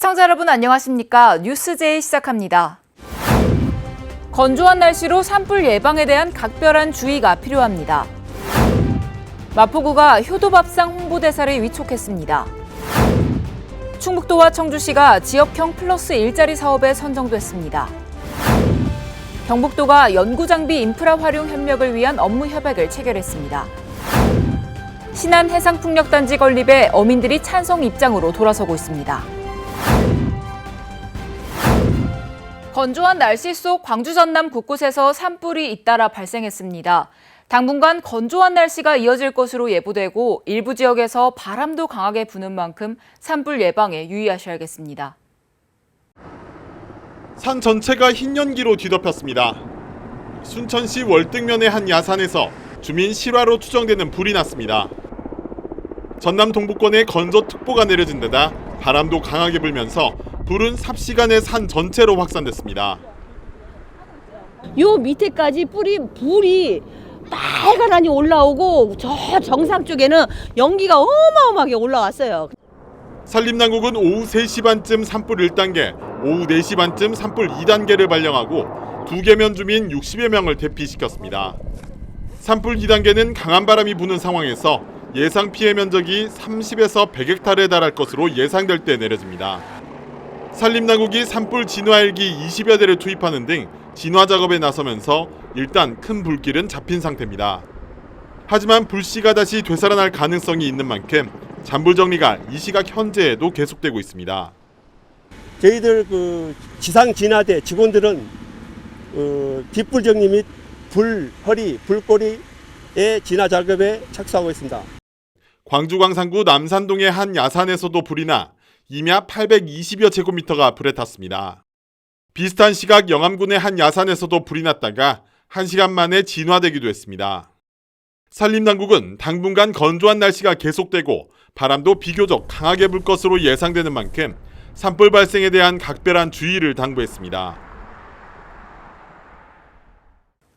시청자 여러분 안녕하십니까? 뉴스제이 시작합니다. 건조한 날씨로 산불 예방에 대한 각별한 주의가 필요합니다. 마포구가 효도밥상 홍보대사를 위촉했습니다. 충북도와 청주시가 지역형 플러스 일자리 사업에 선정됐습니다. 경북도가 연구장비 인프라 활용 협력을 위한 업무 협약을 체결했습니다. 신안 해상풍력단지 건립에 어민들이 찬성 입장으로 돌아서고 있습니다. 건조한 날씨 속 광주 전남 곳곳에서 산불이 잇따라 발생했습니다. 당분간 건조한 날씨가 이어질 것으로 예보되고 일부 지역에서 바람도 강하게 부는 만큼 산불 예방에 유의하셔야겠습니다. 산 전체가 흰 연기로 뒤덮였습니다. 순천시 월등면의 한 야산에서 주민 실화로 추정되는 불이 났습니다. 전남 동부권에 건조특보가 내려진 데다 바람도 강하게 불면서 불은 삽시간에 산 전체로 확산됐습니다. 요 밑에까지 불이 빨간하니 올라오고 저 정상 쪽에는 연기가 어마어마하게 올라왔어요. 산림당국은 오후 3시 반쯤 산불 1단계, 오후 4시 반쯤 산불 2단계를 발령하고 2개면 주민 60여 명을 대피시켰습니다. 산불 2단계는 강한 바람이 부는 상황에서 예상 피해 면적이 30에서 100헥타르에 달할 것으로 예상될 때 내려집니다. 산림당국이 산불 진화헬기 20여 대를 투입하는 등 진화 작업에 나서면서 일단 큰 불길은 잡힌 상태입니다. 하지만 불씨가 다시 되살아날 가능성이 있는 만큼 잔불 정리가 이 시각 현재에도 계속되고 있습니다. 저희들 지상 진화대 직원들은 빗불 정리 및 불허리, 불꼬리의 진화 작업에 착수하고 있습니다. 광주 광산구 남산동의 한 야산에서도 불이 나 임야 820여 제곱미터가 불에 탔습니다. 비슷한 시각 영암군의 한 야산에서도 불이 났다가 1시간 만에 진화되기도 했습니다. 산림당국은 당분간 건조한 날씨가 계속되고 바람도 비교적 강하게 불 것으로 예상되는 만큼 산불 발생에 대한 각별한 주의를 당부했습니다.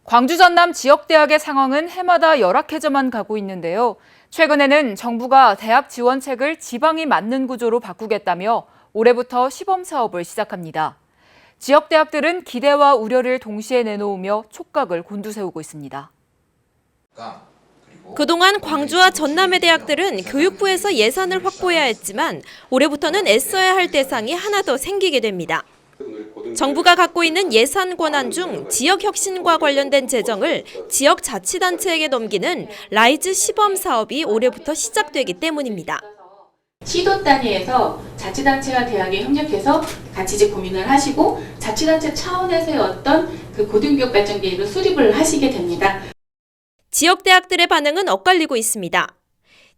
광주 전남 지역대학의 상황은 해마다 열악해져만 가고 있는데요. 최근에는 정부가 대학 지원책을 지방이 맞는 구조로 바꾸겠다며 올해부터 시범 사업을 시작합니다. 지역대학들은 기대와 우려를 동시에 내놓으며 촉각을 곤두세우고 있습니다. 그동안 광주와 전남의 대학들은 교육부에서 예산을 확보해야 했지만 올해부터는 애써야 할 대상이 하나 더 생기게 됩니다. 정부가 갖고 있는 예산 권한 중 지역 혁신과 관련된 재정을 지역자치단체에게 넘기는 라이즈 시범 사업이 올해부터 시작되기 때문입니다. 시도 단위에서 자치단체와 대학이 협력해서 같이 이제 고민을 하시고 자치단체 차원에서의 어떤 그 고등교육 발전 계획을 수립을 하시게 됩니다. 지역 대학들의 반응은 엇갈리고 있습니다.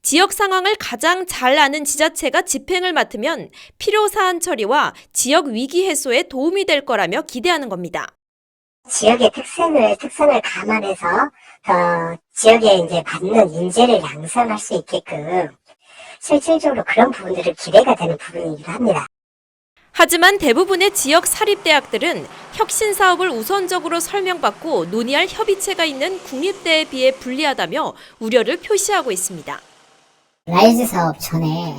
지역 상황을 가장 잘 아는 지자체가 집행을 맡으면 필요사안 처리와 지역 위기 해소에 도움이 될 거라며 기대하는 겁니다. 지역의 특성을 감안해서 지역에 이제 받는 인재를 양성할 수 있게끔 실질적으로 그런 부분들을 기대가 되는 부분이기도 합니다. 하지만 대부분의 지역 사립대학들은 혁신 사업을 우선적으로 설명받고 논의할 협의체가 있는 국립대에 비해 불리하다며 우려를 표시하고 있습니다. 라이즈 사업 전에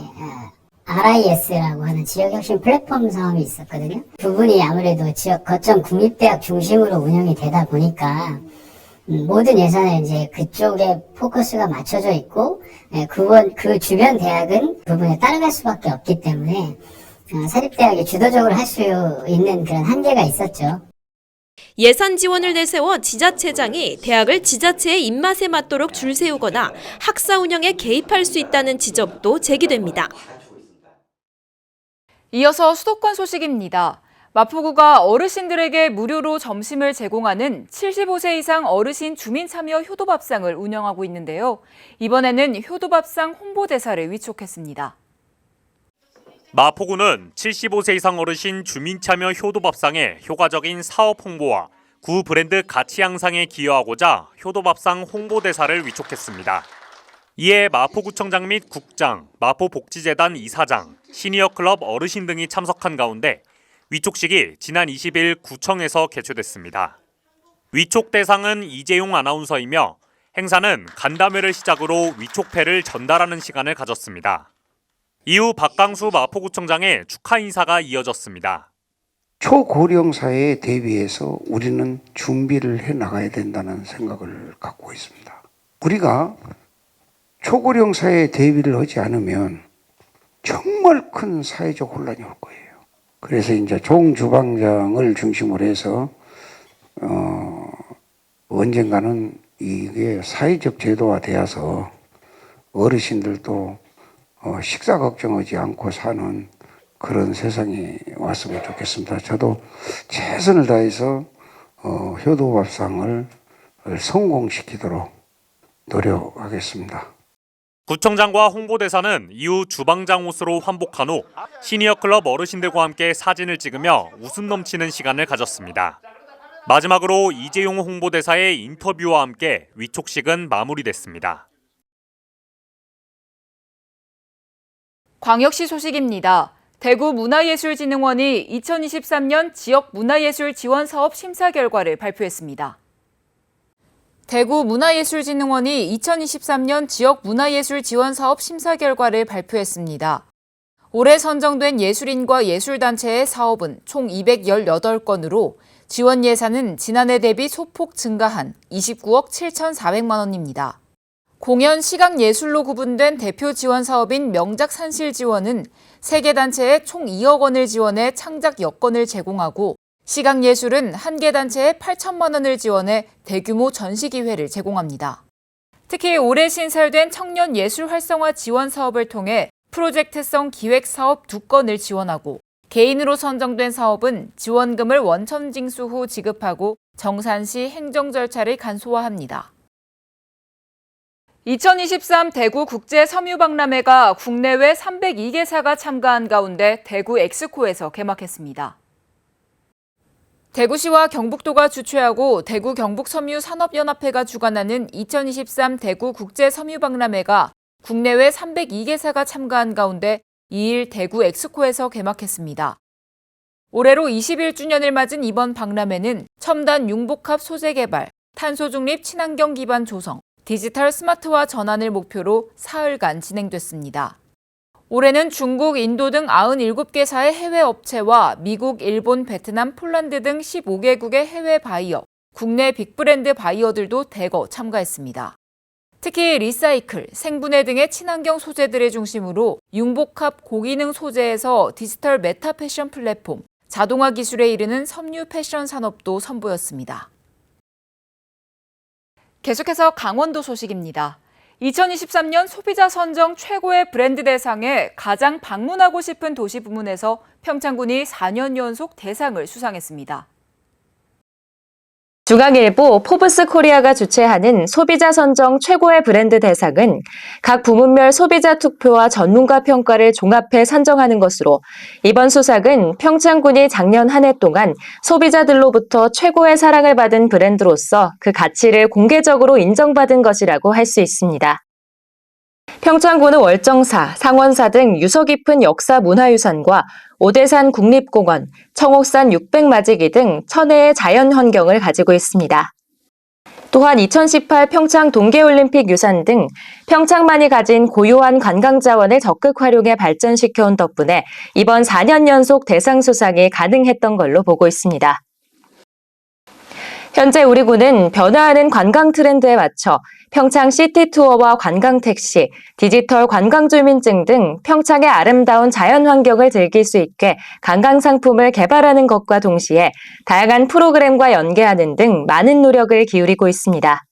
RIS라고 하는 지역혁신 플랫폼 사업이 있었거든요. 부분이 아무래도 지역 거점 국립대학 중심으로 운영이 되다 보니까 모든 예산을 이제 그쪽에 포커스가 맞춰져 있고 그 주변 대학은 부분에 따라갈 수밖에 없기 때문에 사립대학이 주도적으로 할 수 있는 그런 한계가 있었죠. 예산 지원을 내세워 지자체장이 대학을 지자체의 입맛에 맞도록 줄 세우거나 학사 운영에 개입할 수 있다는 지적도 제기됩니다. 이어서 수도권 소식입니다. 마포구가 어르신들에게 무료로 점심을 제공하는 75세 이상 어르신 주민참여 효도밥상을 운영하고 있는데요. 이번에는 효도밥상 홍보대사를 위촉했습니다. 마포구는 75세 이상 어르신 주민참여 효도밥상의 효과적인 사업 홍보와 구 브랜드 가치 향상에 기여하고자 효도밥상 홍보대사를 위촉했습니다. 이에 마포구청장 및 국장, 마포복지재단 이사장, 시니어클럽 어르신 등이 참석한 가운데 위촉식이 지난 20일 구청에서 개최됐습니다. 위촉 대상은 이재용 아나운서이며 행사는 간담회를 시작으로 위촉패를 전달하는 시간을 가졌습니다. 이후 박강수 마포구청장의 축하 인사가 이어졌습니다. 초고령 사회에 대비해서 우리는 준비를 해 나가야 된다는 생각을 갖고 있습니다. 우리가 초고령 사회에 대비를 하지 않으면 정말 큰 사회적 혼란이 올 거예요. 그래서 이제 종주방장을 중심으로 해서 언젠가는 이게 사회적 제도화 되어서 어르신들도 식사 걱정하지 않고 사는 그런 세상이 왔으면 좋겠습니다. 저도 최선을 다해서 효도밥상을 성공시키도록 노력하겠습니다. 구청장과 홍보대사는 이후 주방장 옷으로 환복한 후 시니어 클럽 어르신들과 함께 사진을 찍으며 웃음 넘치는 시간을 가졌습니다. 마지막으로 이재용 홍보대사의 인터뷰와 함께 위촉식은 마무리됐습니다. 광역시 소식입니다. 대구문화예술진흥원이 2023년 지역문화예술 지원사업 심사 결과를 발표했습니다. 대구문화예술진흥원이 2023년 지역문화예술 지원사업 심사 결과를 발표했습니다. 올해 선정된 예술인과 예술단체의 사업은 총 218건으로 지원 예산은 지난해 대비 소폭 증가한 29억 7,400만 원입니다. 공연, 시각, 예술로 구분된 대표 지원 사업인 명작 산실 지원은 3개 단체에 총 2억 원을 지원해 창작 여건을 제공하고 시각 예술은 1개 단체에 8천만 원을 지원해 대규모 전시 기회를 제공합니다. 특히 올해 신설된 청년 예술 활성화 지원 사업을 통해 프로젝트성 기획 사업 2건을 지원하고 개인으로 선정된 사업은 지원금을 원천 징수 후 지급하고 정산시 행정 절차를 간소화합니다. 2023 대구 국제 섬유박람회가 국내외 302개사가 참가한 가운데 대구 엑스코에서 개막했습니다. 대구시와 경북도가 주최하고 대구 경북섬유산업연합회가 주관하는 2023 대구 국제 섬유박람회가 국내외 302개사가 참가한 가운데 2일 대구 엑스코에서 개막했습니다. 올해로 21주년을 맞은 이번 박람회는 첨단 융복합 소재 개발, 탄소 중립 친환경 기반 조성, 디지털 스마트화 전환을 목표로 사흘간 진행됐습니다. 올해는 중국, 인도 등 97개사의 해외 업체와 미국, 일본, 베트남, 폴란드 등 15개국의 해외 바이어, 국내 빅브랜드 바이어들도 대거 참가했습니다. 특히 리사이클, 생분해 등의 친환경 소재들을 중심으로 융복합 고기능 소재에서 디지털 메타 패션 플랫폼, 자동화 기술에 이르는 섬유 패션 산업도 선보였습니다. 계속해서 강원도 소식입니다. 2023년 소비자 선정 최고의 브랜드 대상에 가장 방문하고 싶은 도시 부문에서 평창군이 4년 연속 대상을 수상했습니다. 중앙일보 포브스 코리아가 주최하는 소비자 선정 최고의 브랜드 대상은 각 부문별 소비자 투표와 전문가 평가를 종합해 선정하는 것으로 이번 수상은 평창군이 작년 한 해 동안 소비자들로부터 최고의 사랑을 받은 브랜드로서 그 가치를 공개적으로 인정받은 것이라고 할 수 있습니다. 평창군은 월정사, 상원사 등 유서 깊은 역사 문화유산과 오대산 국립공원, 청옥산 600마지기 등 천혜의 자연 환경을 가지고 있습니다. 또한 2018 평창 동계올림픽 유산 등 평창만이 가진 고유한 관광 자원을 적극 활용해 발전시켜온 덕분에 이번 4년 연속 대상 수상이 가능했던 걸로 보고 있습니다. 현재 우리 군은 변화하는 관광 트렌드에 맞춰 평창 시티 투어와 관광 택시, 디지털 관광 주민증 등 평창의 아름다운 자연 환경을 즐길 수 있게 관광 상품을 개발하는 것과 동시에 다양한 프로그램과 연계하는 등 많은 노력을 기울이고 있습니다.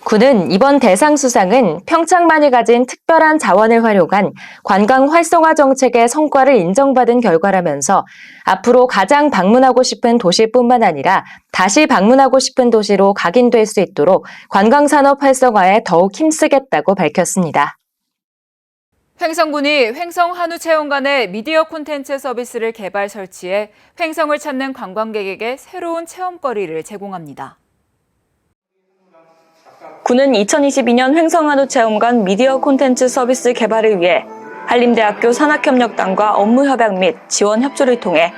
군은 이번 대상 수상은 평창만이 가진 특별한 자원을 활용한 관광 활성화 정책의 성과를 인정받은 결과라면서 앞으로 가장 방문하고 싶은 도시뿐만 아니라 다시 방문하고 싶은 도시로 각인될 수 있도록 관광산업 활성화에 더욱 힘쓰겠다고 밝혔습니다. 횡성군이 횡성 한우체험관에 미디어 콘텐츠 서비스를 개발 설치해 횡성을 찾는 관광객에게 새로운 체험거리를 제공합니다. 군은 2022년 횡성한우체험관 미디어 콘텐츠 서비스 개발을 위해 한림대학교 산학협력단과 업무협약 및 지원 협조를 통해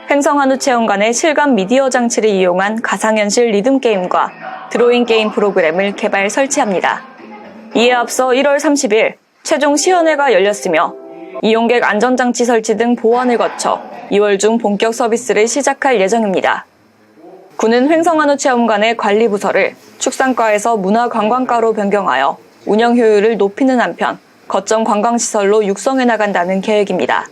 횡성한우체험관의 실감 미디어 장치를 이용한 가상현실 리듬게임과 드로잉 게임 프로그램을 개발 설치합니다. 이에 앞서 1월 30일 최종 시연회가 열렸으며 이용객 안전장치 설치 등 보완을 거쳐 2월 중 본격 서비스를 시작할 예정입니다. 군은 횡성한우 체험관의 관리부서를 축산과에서 문화관광과로 변경하여 운영 효율을 높이는 한편 거점 관광시설로 육성해 나간다는 계획입니다.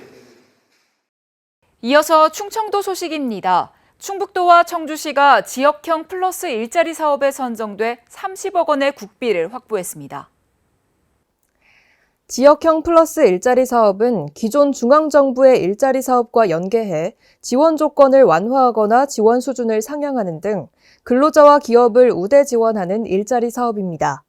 이어서 충청도 소식입니다. 충북도와 청주시가 지역형 플러스 일자리 사업에 선정돼 30억 원의 국비를 확보했습니다. 지역형 플러스 일자리 사업은 기존 중앙정부의 일자리 사업과 연계해 지원 조건을 완화하거나 지원 수준을 상향하는 등 근로자와 기업을 우대 지원하는 일자리 사업입니다.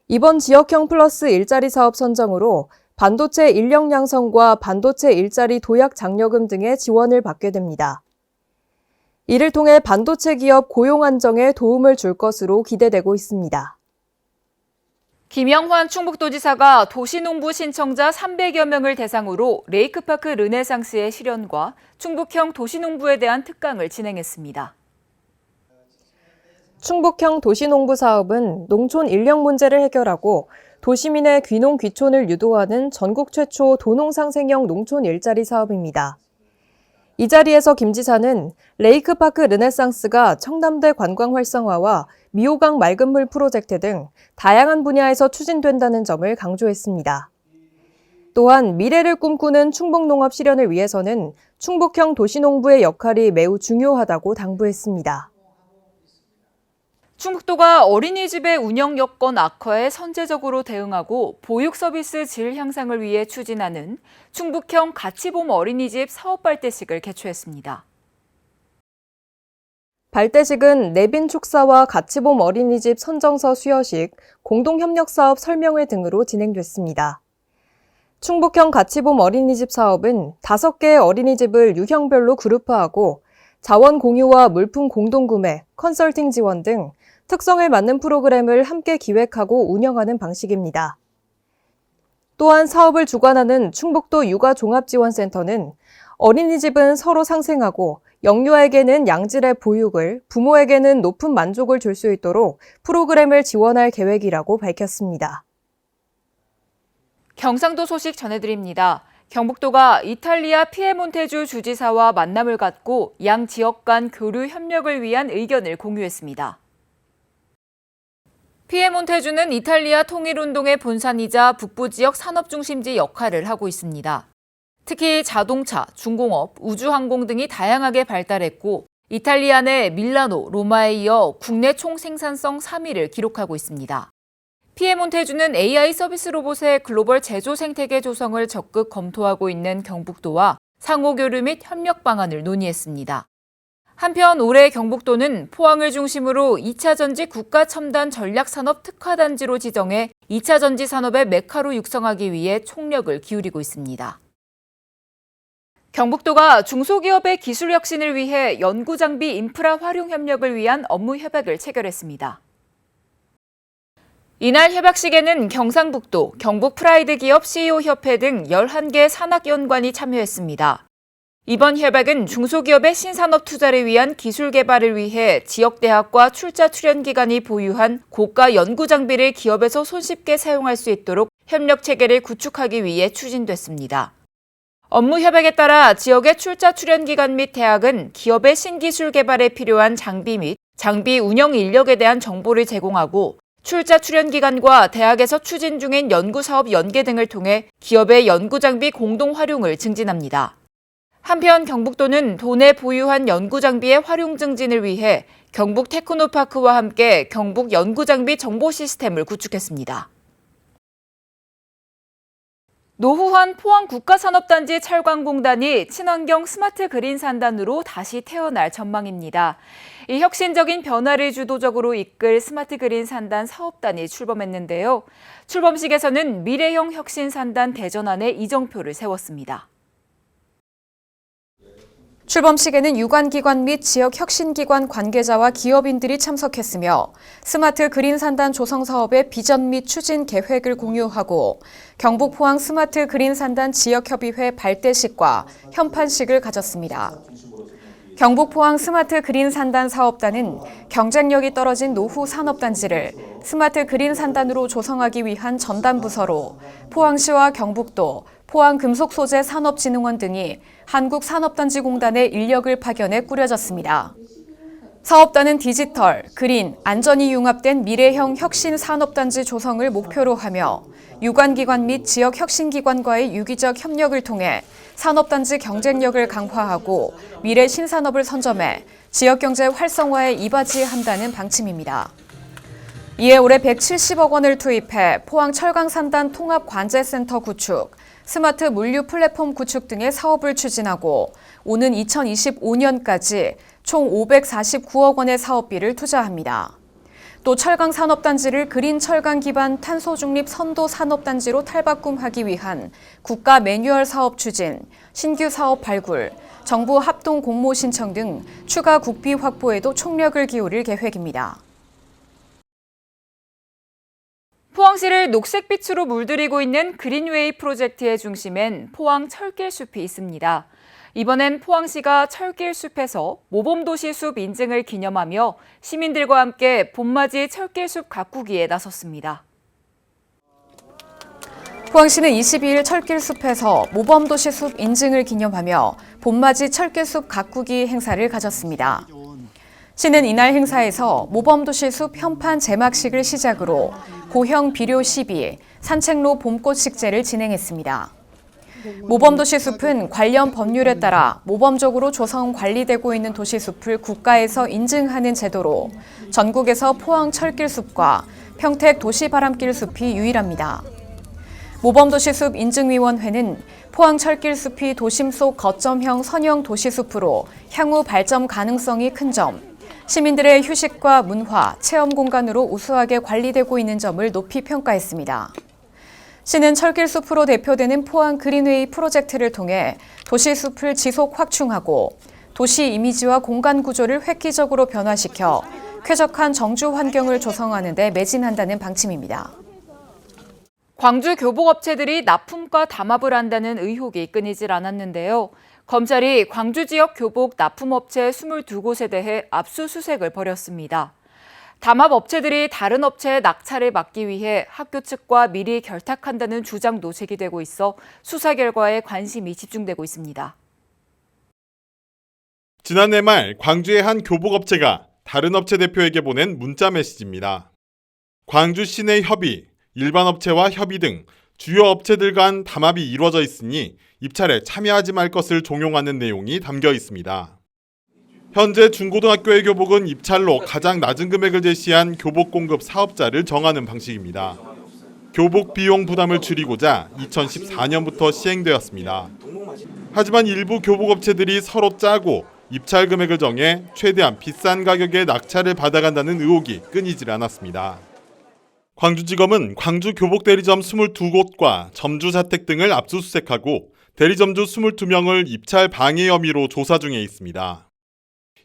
이번 지역형 플러스 일자리 사업 선정으로 반도체 인력 양성과 반도체 일자리 도약 장려금 등의 지원을 받게 됩니다. 이를 통해 반도체 기업 고용 안정에 도움을 줄 것으로 기대되고 있습니다. 김영환 충북도지사가 도시농부 신청자 300여 명을 대상으로 레이크파크 르네상스의 실현과 충북형 도시농부에 대한 특강을 진행했습니다. 충북형 도시농부 사업은 농촌 인력 문제를 해결하고 도시민의 귀농 귀촌을 유도하는 전국 최초 도농상생형 농촌 일자리 사업입니다. 이 자리에서 김 지사는 레이크파크 르네상스가 청담대 관광 활성화와 미호강 맑은물 프로젝트 등 다양한 분야에서 추진된다는 점을 강조했습니다. 또한 미래를 꿈꾸는 충북농업 실현을 위해서는 충북형 도시농부의 역할이 매우 중요하다고 당부했습니다. 충북도가 어린이집의 운영 여건 악화에 선제적으로 대응하고 보육 서비스 질 향상을 위해 추진하는 충북형 가치봄 어린이집 사업 발대식을 개최했습니다. 발대식은 내빈 축사와 가치봄 어린이집 선정서 수여식, 공동협력사업 설명회 등으로 진행됐습니다. 충북형 가치봄 어린이집 사업은 5개의 어린이집을 유형별로 그룹화하고 자원 공유와 물품 공동구매, 컨설팅 지원 등 특성에 맞는 프로그램을 함께 기획하고 운영하는 방식입니다. 또한 사업을 주관하는 충북도 육아종합지원센터는 어린이집은 서로 상생하고 영유아에게는 양질의 보육을, 부모에게는 높은 만족을 줄 수 있도록 프로그램을 지원할 계획이라고 밝혔습니다. 경상도 소식 전해드립니다. 경북도가 이탈리아 피에몬테주 주지사와 만남을 갖고 양 지역 간 교류 협력을 위한 의견을 공유했습니다. 피에몬테주는 이탈리아 통일운동의 본산이자 북부 지역 산업중심지 역할을 하고 있습니다. 특히 자동차, 중공업, 우주항공 등이 다양하게 발달했고 이탈리아 내 밀라노, 로마에 이어 국내 총생산성 3위를 기록하고 있습니다. 피에몬테주는 AI 서비스 로봇의 글로벌 제조 생태계 조성을 적극 검토하고 있는 경북도와 상호교류 및 협력 방안을 논의했습니다. 한편 올해 경북도는 포항을 중심으로 2차 전지 국가첨단 전략산업 특화단지로 지정해 2차 전지 산업의 메카로 육성하기 위해 총력을 기울이고 있습니다. 경북도가 중소기업의 기술 혁신을 위해 연구장비 인프라 활용 협력을 위한 업무 협약을 체결했습니다. 이날 협약식에는 경상북도, 경북 프라이드 기업 CEO협회 등 11개 산학연관이 참여했습니다. 이번 협약은 중소기업의 신산업 투자를 위한 기술 개발을 위해 지역대학과 출자 출연기관이 보유한 고가 연구장비를 기업에서 손쉽게 사용할 수 있도록 협력 체계를 구축하기 위해 추진됐습니다. 업무 협약에 따라 지역의 출자 출연기관 및 대학은 기업의 신기술 개발에 필요한 장비 및 장비 운영 인력에 대한 정보를 제공하고 출자 출연기관과 대학에서 추진 중인 연구사업 연계 등을 통해 기업의 연구장비 공동 활용을 증진합니다. 한편 경북도는 도내 보유한 연구장비의 활용 증진을 위해 경북 테크노파크와 함께 경북 연구장비 정보 시스템을 구축했습니다. 노후한 포항국가산업단지 철강공단이 친환경 스마트 그린 산단으로 다시 태어날 전망입니다. 이 혁신적인 변화를 주도적으로 이끌 스마트 그린 산단 사업단이 출범했는데요. 출범식에서는 미래형 혁신 산단 대전안에 이정표를 세웠습니다. 출범식에는 유관기관 및 지역혁신기관 관계자와 기업인들이 참석했으며 스마트 그린 산단 조성 사업의 비전 및 추진 계획을 공유하고 경북 포항 스마트 그린 산단 지역협의회 발대식과 현판식을 가졌습니다. 경북 포항 스마트 그린 산단 사업단은 경쟁력이 떨어진 노후 산업단지를 스마트 그린 산단으로 조성하기 위한 전담 부서로 포항시와 경북도, 포항금속소재 산업진흥원 등이 한국산업단지공단의 인력을 파견해 꾸려졌습니다. 사업단은 디지털, 그린, 안전이 융합된 미래형 혁신 산업단지 조성을 목표로 하며 유관기관 및 지역 혁신기관과의 유기적 협력을 통해 산업단지 경쟁력을 강화하고 미래 신산업을 선점해 지역경제 활성화에 이바지한다는 방침입니다. 이에 올해 170억 원을 투입해 포항 철강산단 통합관제센터 구축, 스마트 물류 플랫폼 구축 등의 사업을 추진하고 오는 2025년까지 총 549억 원의 사업비를 투자합니다. 또 철강산업단지를 그린 철강 기반 탄소 중립 선도 산업단지로 탈바꿈하기 위한 국가 매뉴얼 사업 추진, 신규 사업 발굴, 정부 합동 공모 신청 등 추가 국비 확보에도 총력을 기울일 계획입니다. 포항시를 녹색빛으로 물들이고 있는 그린웨이 프로젝트의 중심엔 포항 철길숲이 있습니다. 이번엔 포항시가 철길숲에서 모범도시 숲 인증을 기념하며 시민들과 함께 봄맞이 철길숲 가꾸기에 나섰습니다. 포항시는 22일 철길숲에서 모범도시 숲 인증을 기념하며 봄맞이 철길숲 가꾸기 행사를 가졌습니다. 시는 이날 행사에서 모범도시 숲 현판 제막식을 시작으로 고형 비료 시비, 산책로 봄꽃 식재를 진행했습니다. 모범도시 숲은 관련 법률에 따라 모범적으로 조성 관리되고 있는 도시숲을 국가에서 인증하는 제도로 전국에서 포항 철길숲과 평택 도시바람길 숲이 유일합니다. 모범도시숲 인증위원회는 포항 철길숲이 도심 속 거점형 선형 도시숲으로 향후 발전 가능성이 큰 점, 시민들의 휴식과 문화, 체험 공간으로 우수하게 관리되고 있는 점을 높이 평가했습니다. 시는 철길숲으로 대표되는 포항 그린웨이 프로젝트를 통해 도시숲을 지속 확충하고 도시 이미지와 공간 구조를 획기적으로 변화시켜 쾌적한 정주 환경을 조성하는 데 매진한다는 방침입니다. 광주 교복업체들이 납품과 담합을 한다는 의혹이 끊이질 않았는데요. 검찰이 광주 지역 교복 납품업체 22곳에 대해 압수수색을 벌였습니다. 담합업체들이 다른 업체의 낙찰을 막기 위해 학교 측과 미리 결탁한다는 주장도 제기되고 있어 수사 결과에 관심이 집중되고 있습니다. 지난해 말 광주의 한 교복업체가 다른 업체 대표에게 보낸 문자 메시지입니다. 광주 시내 협의, 일반 업체와 협의 등 주요 업체들 간 담합이 이루어져 있으니 입찰에 참여하지 말 것을 종용하는 내용이 담겨 있습니다. 현재 중고등학교의 교복은 입찰로 가장 낮은 금액을 제시한 교복 공급 사업자를 정하는 방식입니다. 교복 비용 부담을 줄이고자 2014년부터 시행되었습니다. 하지만 일부 교복업체들이 서로 짜고 입찰 금액을 정해 최대한 비싼 가격에 낙찰을 받아간다는 의혹이 끊이질 않았습니다. 광주지검은 광주 교복 대리점 22곳과 점주 자택 등을 압수수색하고 대리점주 22명을 입찰 방해 혐의로 조사 중에 있습니다.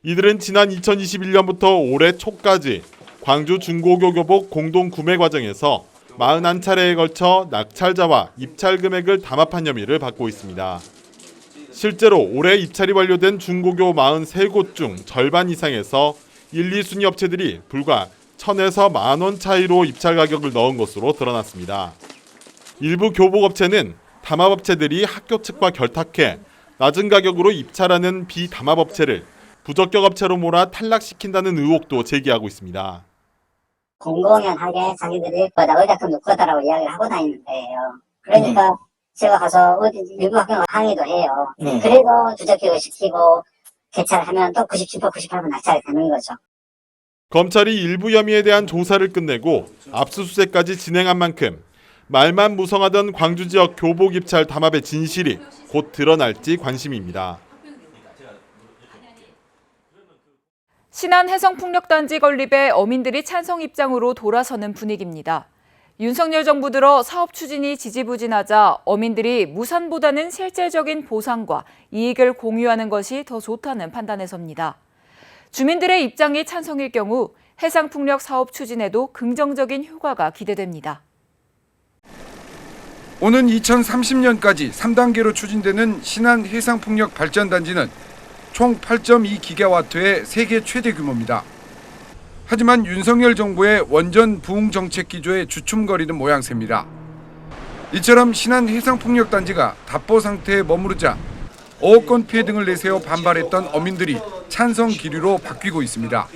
이들은 지난 2021년부터 올해 초까지 광주 중고교 교복 공동 구매 과정에서 41차례에 걸쳐 낙찰자와 입찰 금액을 담합한 혐의를 받고 있습니다. 실제로 올해 입찰이 완료된 중고교 43곳 중 절반 이상에서 1, 2순위 업체들이 불과 1,000에서 10,000원 차이로 입찰 가격을 넣은 것으로 드러났습니다. 일부 교복업체는 담합업체들이 학교 측과 결탁해 낮은 가격으로 입찰하는 비담합업체를 부적격 업체로 몰아 탈락시킨다는 의혹도 제기하고 있습니다. 공공연하게 자기들이 의약금 놓을 거다라고 이야기를 하고 다니는 거예요. 그러니까 제가 가서 일부 학교가 항의도 해요. 그래도 누적교육을 시키고 개찰하면 또 97%, 98% 낙찰이 되는 거죠. 검찰이 일부 혐의에 대한 조사를 끝내고 압수수색까지 진행한 만큼 말만 무성하던 광주 지역 교복 입찰 담합의 진실이 곧 드러날지 관심입니다. 신안 해성풍력단지 건립에 어민들이 찬성 입장으로 돌아서는 분위기입니다. 윤석열 정부 들어 사업 추진이 지지부진하자 어민들이 무산보다는 실질적인 보상과 이익을 공유하는 것이 더 좋다는 판단에 섭니다. 주민들의 입장이 찬성일 경우 해상풍력 사업 추진에도 긍정적인 효과가 기대됩니다. 오는 2030년까지 3단계로 추진되는 신안 해상풍력 발전단지는 총 8.2기가와트의 세계 최대 규모입니다. 하지만 윤석열 정부의 원전 부흥 정책 기조에 주춤거리는 모양새입니다. 이처럼 신안 해상풍력단지가 답보 상태에 머무르자 어업권 피해 등을 내세워 반발했던 어민들이 찬성 기류로 바뀌고 있습니다.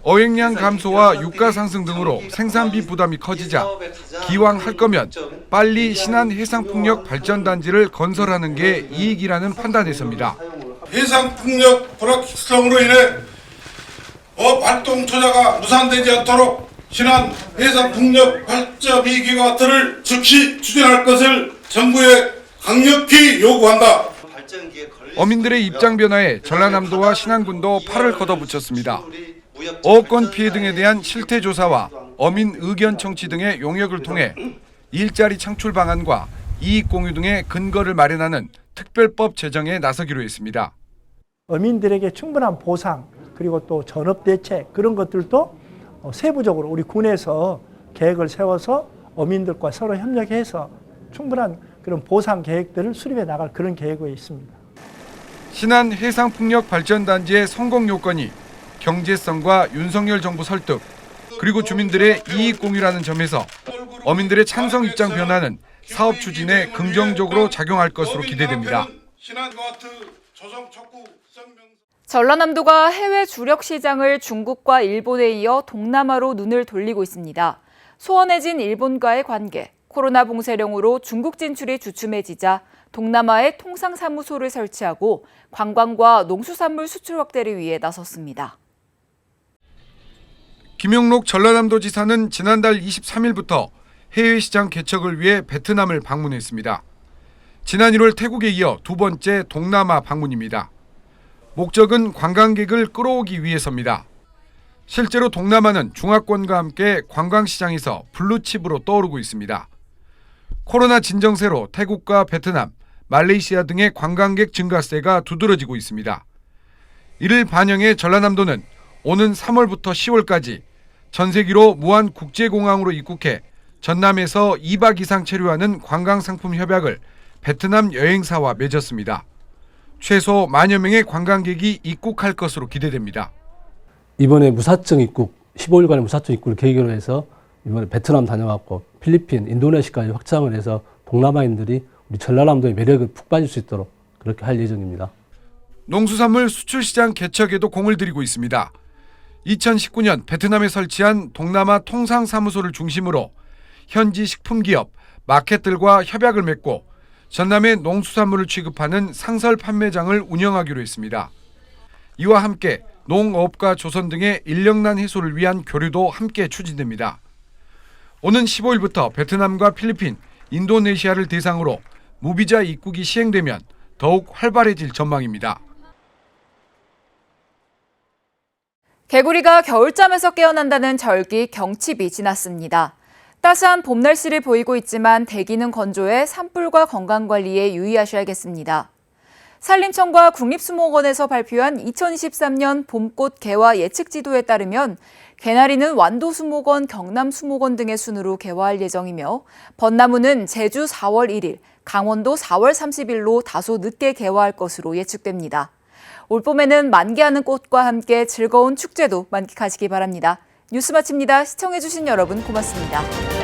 어획량 감소와 유가 상승 등으로 생산비 부담이 커지자 기왕 할 거면 빨리 신안 해상풍력 발전단지를 건설하는 게 이익이라는 판단에서입니다. 해상풍력 불확실성으로 인해 활동 투자가 무산되지 않도록 신안 해상풍력 8.2기가와트를 즉시 추진할 것을 정부에 강력히 요구한다. 어민들의 입장 변화에 전라남도와 신안군도 팔을 걷어붙였습니다. 어업권 피해 등에 대한 실태 조사와 어민 의견 청취 등의 용역을 통해 일자리 창출 방안과 이익 공유 등의 근거를 마련하는 특별법 제정에 나서기로 했습니다. 어민들에게 충분한 보상 그리고 또 전업 대책 그런 것들도 세부적으로 우리 군에서 계획을 세워서 어민들과 서로 협력해서 충분한 그런 보상 계획들을 수립해 나갈 그런 계획이 있습니다. 신안 해상풍력 발전단지의 성공 요건이 경제성과 윤석열 정부 설득, 그리고 주민들의 이익 공유라는 점에서 어민들의 찬성 입장 변화는 사업 추진에 긍정적으로 작용할 것으로 기대됩니다. 전라남도가 해외 주력 시장을 중국과 일본에 이어 동남아로 눈을 돌리고 있습니다. 소원해진 일본과의 관계, 코로나 봉쇄령으로 중국 진출이 주춤해지자 동남아에 통상사무소를 설치하고 관광과 농수산물 수출 확대를 위해 나섰습니다. 김영록 전라남도지사는 지난달 23일부터 해외 시장 개척을 위해 베트남을 방문했습니다. 지난 1월 태국에 이어 두 번째 동남아 방문입니다. 목적은 관광객을 끌어오기 위해서입니다. 실제로 동남아는 중화권과 함께 관광시장에서 블루칩으로 떠오르고 있습니다. 코로나 진정세로 태국과 베트남, 말레이시아 등의 관광객 증가세가 두드러지고 있습니다. 이를 반영해 전라남도는 오는 3월부터 10월까지 전세기로 무안 국제공항으로 입국해 전남에서 2박 이상 체류하는 관광상품 협약을 베트남 여행사와 맺었습니다. 최소 10,000여 명의 관광객이 입국할 것으로 기대됩니다. 이번에 무사증 입국, 15일간의 무사증 입국을 계기로 해서 이번에 베트남 다녀왔고 필리핀, 인도네시아까지 확장을 해서 동남아인들이 우리 전라남도의 매력을 푹 빠질 수 있도록 그렇게 할 예정입니다. 농수산물 수출시장 개척에도 공을 들이고 있습니다. 2019년 베트남에 설치한 동남아 통상사무소를 중심으로 현지 식품기업, 마켓들과 협약을 맺고 전남에 농수산물을 취급하는 상설 판매장을 운영하기로 했습니다. 이와 함께 농업과 조선 등의 인력난 해소를 위한 교류도 함께 추진됩니다. 오는 15일부터 베트남과 필리핀, 인도네시아를 대상으로 무비자 입국이 시행되면 더욱 활발해질 전망입니다. 개구리가 겨울잠에서 깨어난다는 절기 경칩이 지났습니다. 따스한 봄 날씨를 보이고 있지만 대기는 건조해 산불과 건강관리에 유의하셔야겠습니다. 산림청과 국립수목원에서 발표한 2023년 봄꽃 개화 예측지도에 따르면 개나리는 완도수목원, 경남수목원 등의 순으로 개화할 예정이며 벚나무는 제주 4월 1일, 강원도 4월 30일로 다소 늦게 개화할 것으로 예측됩니다. 올봄에는 만개하는 꽃과 함께 즐거운 축제도 만끽하시기 바랍니다. 뉴스 마칩니다. 시청해주신 여러분 고맙습니다.